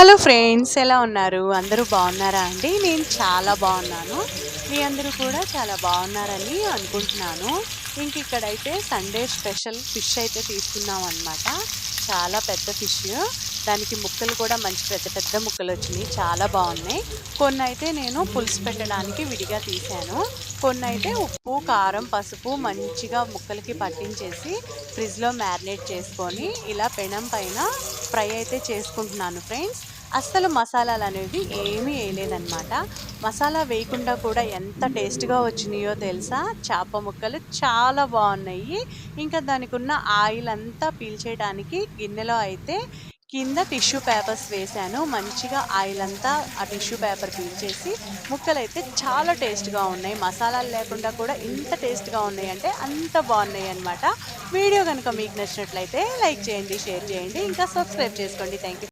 Hello friends, ఎలా ఉన్నారు? అందరూ బాగున్నారా అండి? నేను చాలా బాగున్నాను. మీ అందరూ కూడా చాలా బాగున్నారని అనుకుంటున్నాను. ఇంక ఇక్కడైతే సండే స్పెషల్ ఫిష్ అయితే తీసుకున్నాం అనమాట. చాలా పెద్ద ఫిష్. దానికి ముక్కలు కూడా మంచి పెద్ద పెద్ద ముక్కలు వచ్చినాయి. చాలా బాగున్నాయి. కొన్ని అయితే నేను పులుసు పెట్టడానికి విడిగా తీసాను. కొన్ని అయితే ఉప్పు, కారం, పసుపు మంచిగా ముక్కలకి పట్టించేసి ఫ్రిడ్జ్లో మ్యారినేట్ చేసుకొని ఇలా పెనం పైన ఫ్రై అయితే చేసుకుంటున్నాను ఫ్రెండ్స్. అస్సలు మసాలాలనేవి ఏమీ వేయలేదనమాట. మసాలా వేయకుండా కూడా ఎంత టేస్ట్‌గా వచ్చినాయో తెలుసా? చేప ముక్కలు చాలా బాగున్నాయి. ఇంకా దానికున్న ఆయిల్ అంతా పీల్చేయడానికి గిన్నెలో అయితే కింద టిష్యూ పేపర్స్ వేశాను. మంచిగా ఆయిల్ అంతా ఆ టిష్యూ పేపర్ పీల్చేసి ముక్కలైతే చాలా టేస్ట్‌గా ఉన్నాయి. మసాలాలు లేకుండా కూడా ఇంత టేస్ట్‌గా ఉన్నాయంటే అంత బాగున్నాయి అనమాట. వీడియో గనుక మీకు నచ్చినట్లయితే లైక్ చేయండి, షేర్ చేయండి, ఇంకా సబ్స్క్రైబ్ చేసుకోండి. Thank you.